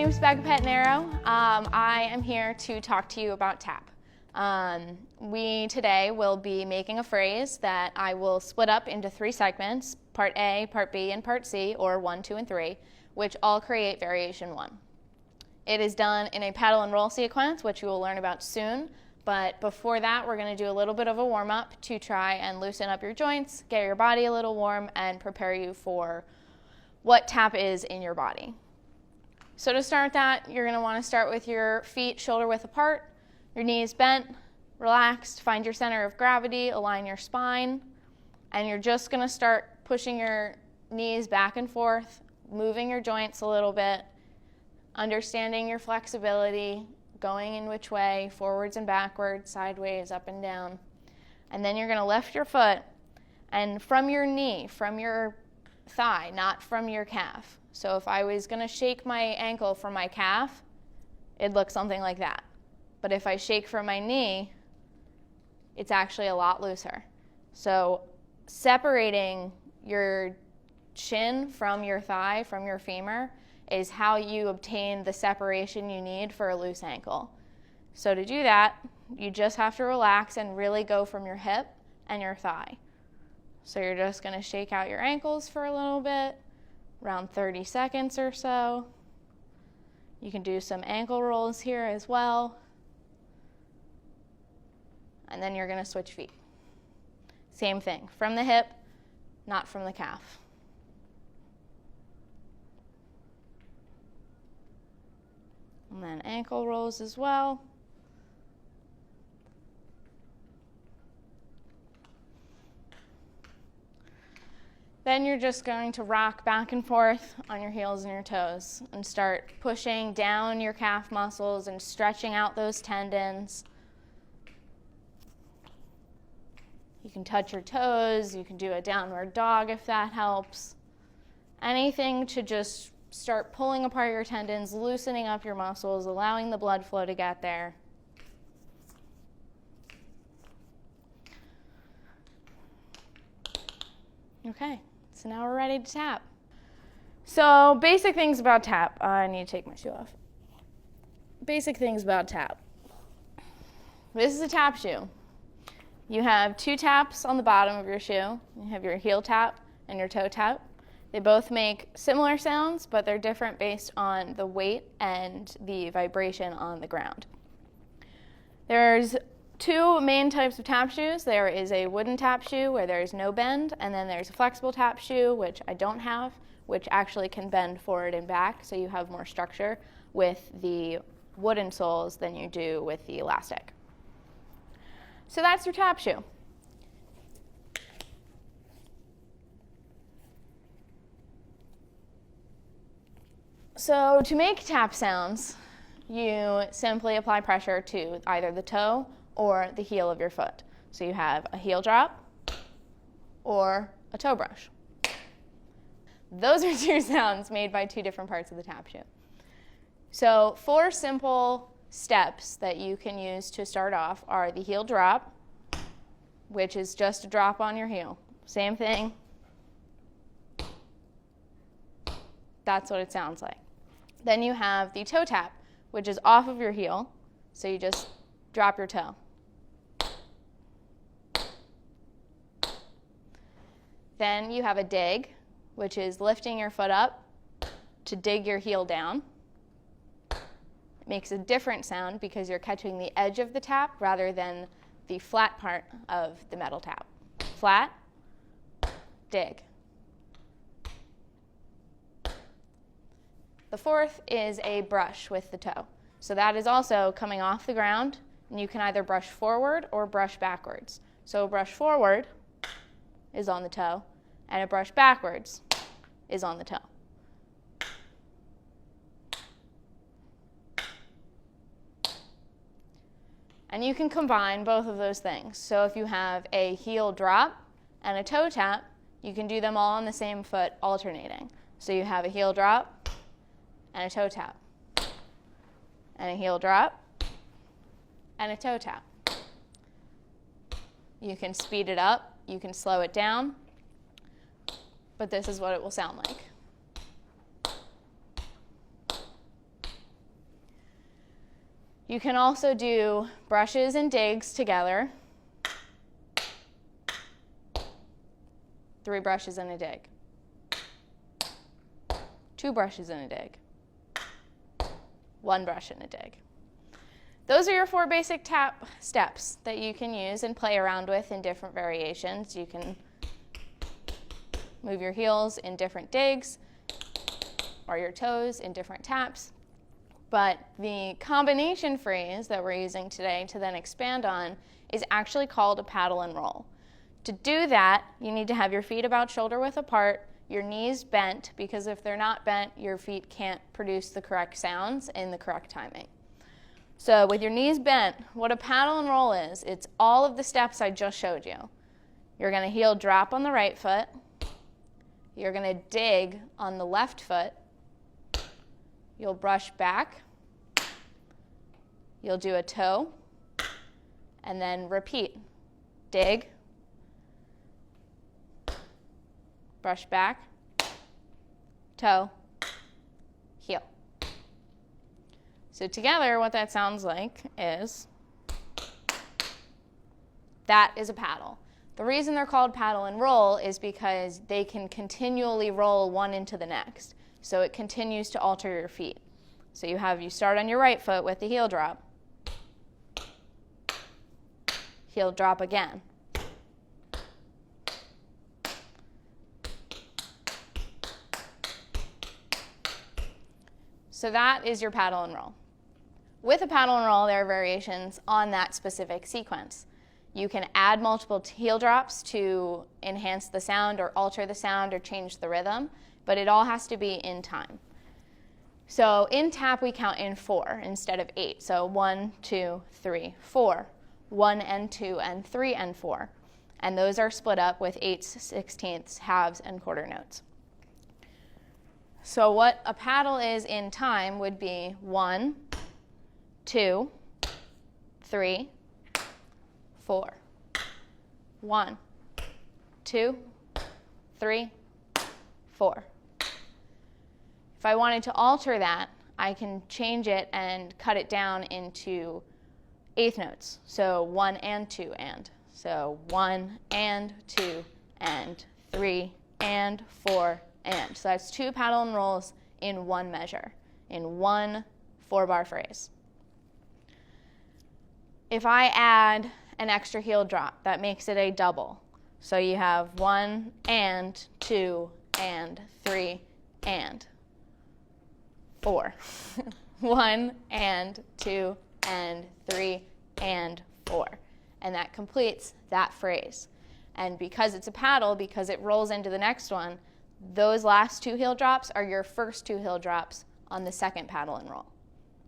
name is Becca. I am here to talk to you about tap. We today will be making a phrase that I will split up into 3 segments, part A, part B, and part C, or 1, 2, and 3, which all create variation 1. It is done in a paddle and roll sequence, which you will learn about soon, but before that we're going to do a little bit of a warm-up to try and loosen up your joints, get your body a little warm, and prepare you for what tap is in your body. So to start that, you're going to want to start with your feet shoulder width apart, your knees bent, relaxed, find your center of gravity, align your spine, and you're just going to start pushing your knees back and forth, moving your joints a little bit, understanding your flexibility, going in which way, forwards and backwards, sideways, up and down. And then you're going to lift your foot, and from your knee, from your thigh, not from your calf. So if I was going to shake my ankle from my calf, it'd look something like that. But if I shake from my knee, it's actually a lot looser. So separating your shin from your thigh, from your femur, is how you obtain the separation you need for a loose ankle. So to do that, you just have to relax and really go from your hip and your thigh. So you're just going to shake out your ankles for a little bit, around 30 seconds or so. You can do some ankle rolls here as well. And then you're going to switch feet. Same thing, from the hip, not from the calf. And then ankle rolls as well. Then you're just going to rock back and forth on your heels and your toes and start pushing down your calf muscles and stretching out those tendons. You can touch your toes, you can do a downward dog if that helps. Anything to just start pulling apart your tendons, loosening up your muscles, allowing the blood flow to get there. Okay, so now we're ready to tap. So basic things about tap. I need to take my shoe off. Basic things about tap. This is a tap shoe. You have 2 taps on the bottom of your shoe. You have your heel tap and your toe tap. They both make similar sounds, but they're different based on the weight and the vibration on the ground. There's 2 main types of tap shoes. There is a wooden tap shoe where there's no bend, and then there's a flexible tap shoe, which I don't have, which actually can bend forward and back, so you have more structure with the wooden soles than you do with the elastic. So that's your tap shoe. So to make tap sounds, you simply apply pressure to either the toe or the heel of your foot. So you have a heel drop or a toe brush. Those are 2 sounds made by 2 different parts of the tap shoe. So 4 simple steps that you can use to start off are the heel drop, which is just a drop on your heel. Same thing. That's what it sounds like. Then you have the toe tap, which is off of your heel, so you just drop your toe. Then you have a dig, which is lifting your foot up to dig your heel down. It makes a different sound because you're catching the edge of the tap rather than the flat part of the metal tap. Flat, dig. The 4th is a brush with the toe. So that is also coming off the ground, and you can either brush forward or brush backwards. So a brush forward is on the toe, and a brush backwards is on the toe. And you can combine both of those things. So if you have a heel drop and a toe tap, you can do them all on the same foot alternating. So you have a heel drop and a toe tap, and a heel drop and a toe tap. You can speed it up, you can slow it down, but this is what it will sound like. You can also do brushes and digs together. 3 brushes and a dig. 2 brushes and a dig. 1 brush and a dig. Those are your 4 basic tap steps that you can use and play around with in different variations. You can move your heels in different digs or your toes in different taps. But the combination phrase that we're using today to then expand on is actually called a paddle and roll. To do that, you need to have your feet about shoulder width apart, your knees bent, because if they're not bent, your feet can't produce the correct sounds in the correct timing. So with your knees bent, what a paddle and roll is, it's all of the steps I just showed you. You're going to heel drop on the right foot. You're going to dig on the left foot. You'll brush back. You'll do a toe. And then repeat. Dig. Brush back. Toe. Heel. So together, what that sounds like is, that is a paddle. The reason they're called paddle and roll is because they can continually roll one into the next. So it continues to alter your feet. So you start on your right foot with the heel drop. Heel drop again. So that is your paddle and roll. With a paddle and roll, there are variations on that specific sequence. You can add multiple heel drops to enhance the sound or alter the sound or change the rhythm, but it all has to be in time. So in tap, we count in 4 instead of 8. So 1, 2, 3, 4. 1 and 2 and 3 and 4. And those are split up with 8/16, 16ths, halves, and quarter notes. So what a paddle is in time would be 1, 2, 3, 4. 1, 2, 3, 4. If I wanted to alter that, I can change it and cut it down into 1/8 notes. So 1 and 2 and. So 1 and 2 and 3 and 4 and. So that's 2 paddle and rolls in 1 measure, in 1 4-bar phrase. If I add an extra heel drop, that makes it a double. So you have 1 and 2 and 3 and 4. 1 and 2 and 3 and 4. And that completes that phrase. And because it's a paddle, because it rolls into the next one, those last 2 heel drops are your first 2 heel drops on the second paddle and roll.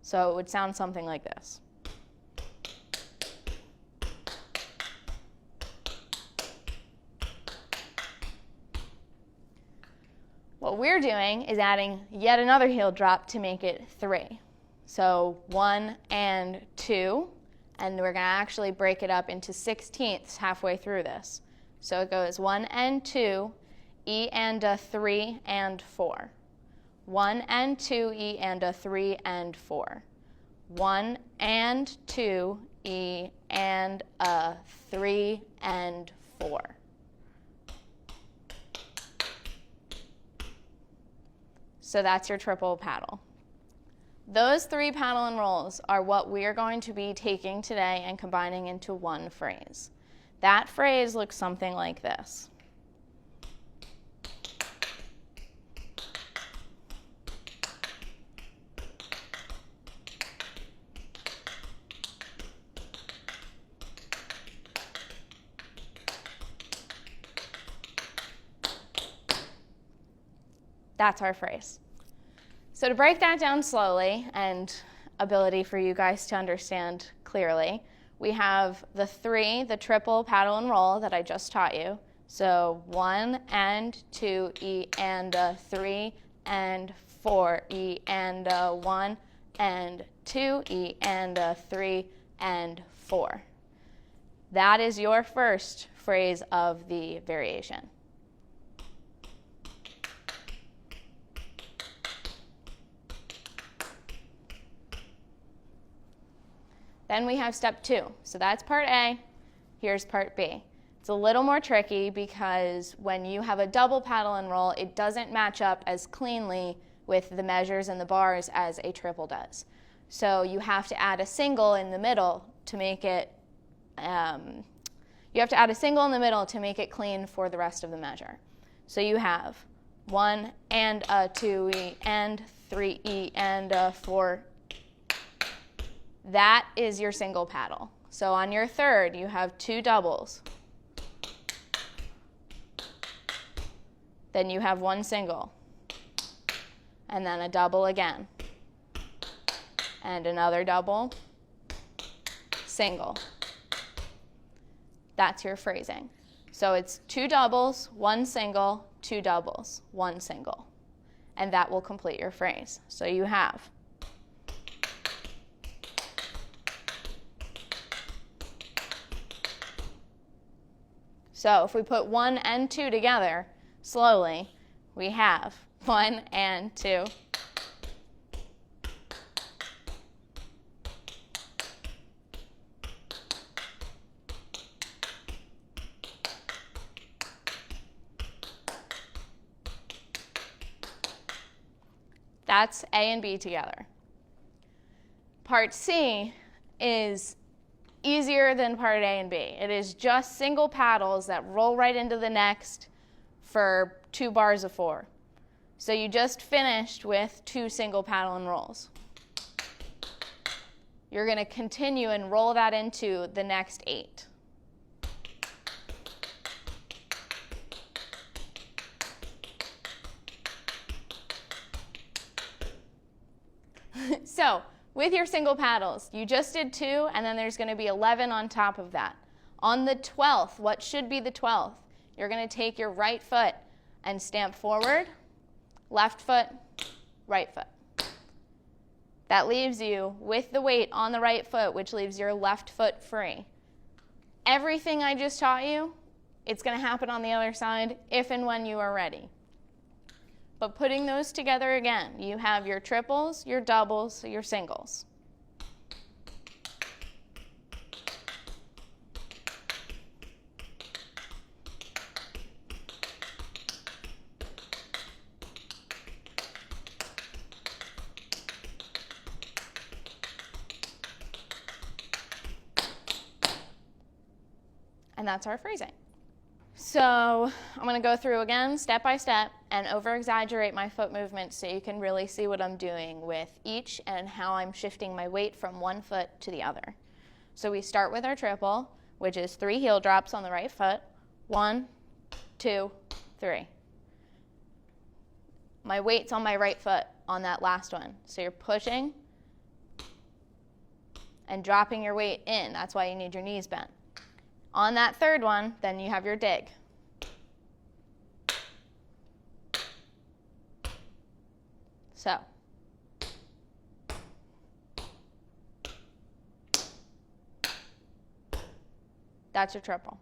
So it would sound something like this. What we're doing is adding yet another heel drop to make it 3. So 1 and 2, and we're going to actually break it up into 16ths halfway through this. So it goes 1 and 2, E and a 3 and 4. 1 and 2, E and a 3 and 4. 1 and 2, E and a 3 and 4. So that's your triple paddle. Those 3 paddle and rolls are what we are going to be taking today and combining into 1 phrase. That phrase looks something like this. That's our phrase. So to break that down slowly and ability for you guys to understand clearly, we have the 3, the triple paddle and roll that I just taught you. So 1 and 2, E and a 3 and 4, E and a 1 and 2, E and a 3 and 4. That is your first phrase of the variation. Then we have step 2. So that's part A. Here's part B. It's a little more tricky because when you have a double paddle and roll, it doesn't match up as cleanly with the measures and the bars as a triple does. So you have to add a single in the middle to make it clean for the rest of the measure. So you have 1 and a 2E and 3E and a 4. That is your single paddle. So on your third, you have 2 doubles. Then you have 1 single. And then a double again. And another double, single. That's your phrasing. So it's 2 doubles, 1 single, 2 doubles, 1 single. And that will complete your phrase. So you have So if we put 1 and 2 together slowly, we have 1 and 2. That's A and B together. Part C is easier than part A and B. It is just single paddles that roll right into the next for 2 bars of 4. So you just finished with 2 single paddle and rolls. You're going to continue and roll that into the next 8. So with your single paddles, you just did 2, and then there's going to be 11 on top of that. On the 12th, what should be the 12th? You're going to take your right foot and stamp forward, left foot, right foot. That leaves you with the weight on the right foot, which leaves your left foot free. Everything I just taught you, it's going to happen on the other side if and when you are ready. But putting those together again, you have your triples, your doubles, your singles. And that's our phrasing. So I'm going to go through again step by step and over-exaggerate my foot movements so you can really see what I'm doing with each and how I'm shifting my weight from one foot to the other. So we start with our triple, which is 3 heel drops on the right foot. 1, 2, 3. My weight's on my right foot on that last one. So you're pushing and dropping your weight in. That's why you need your knees bent. On that third one, then you have your dig. So, that's your triple.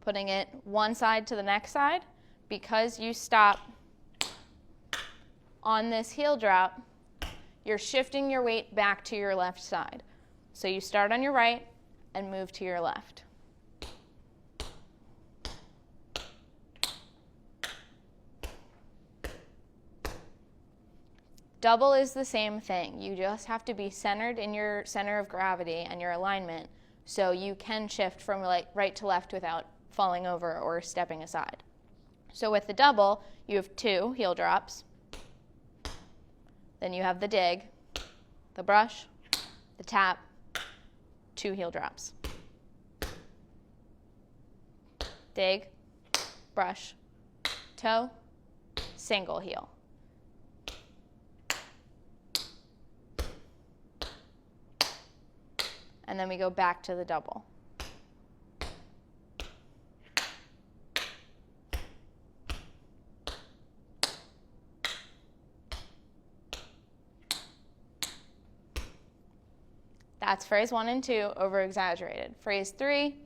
Putting it one side to the next side, because you stop on this heel drop, you're shifting your weight back to your left side. So you start on your right and move to your left. Double is the same thing. You just have to be centered in your center of gravity and your alignment so you can shift from right to left without falling over or stepping aside. So with the double, you have 2 heel drops. Then you have the dig, the brush, the tap, 2 heel drops. Dig, brush, toe, single heel. And then we go back to the double. That's phrase 1 and 2, over-exaggerated. Phrase 3,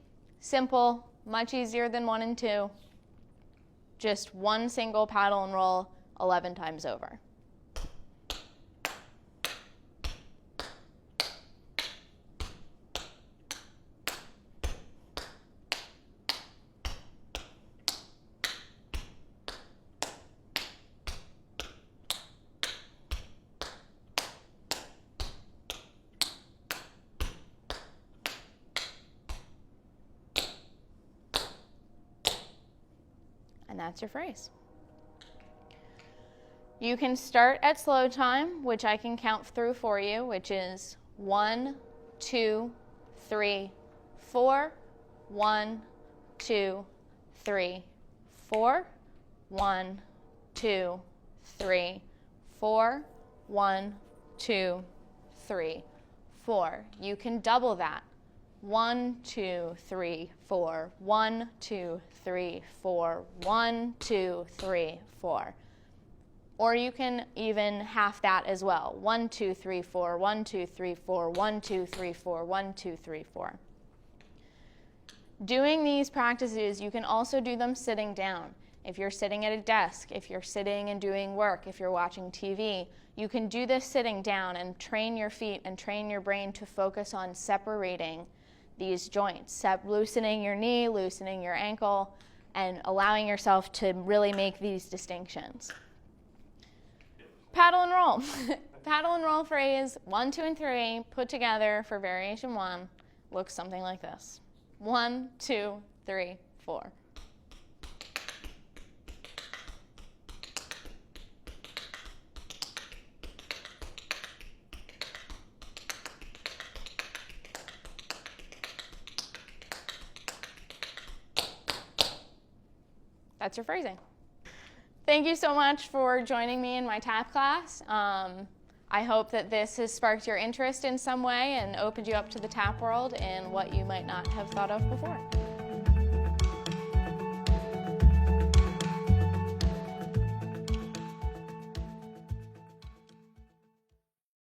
simple, much easier than 1 and 2. Just 1 single paddle and roll 11 times over. And that's your phrase. You can start at slow time, which I can count through for you, which is 1, 2, 3, 4. 1, 2, 3, 4. 1, 2, 3, 4. 1, 2, 3, 4. You can double that. 1, 2, 3, 4. 1, 2, 3, 4. 1, 2, 3, 4. Or you can even half that as well. 1, 2, 3, 4. 1, 2, 3, 4. 1, 2, 3, 4. 1, 2, 3, 4. Doing these practices, you can also do them sitting down. If you're sitting at a desk, if you're sitting and doing work, if you're watching TV, you can do this sitting down and train your feet and train your brain to focus on separating these joints, loosening your knee, loosening your ankle, and allowing yourself to really make these distinctions. Paddle and roll. Paddle and roll phrase 1, 2, and 3 put together for variation 1 looks something like this. 1, 2, 3, 4. That's your phrasing. Thank you so much for joining me in my tap class. I hope that this has sparked your interest in some way and opened you up to the tap world in what you might not have thought of before.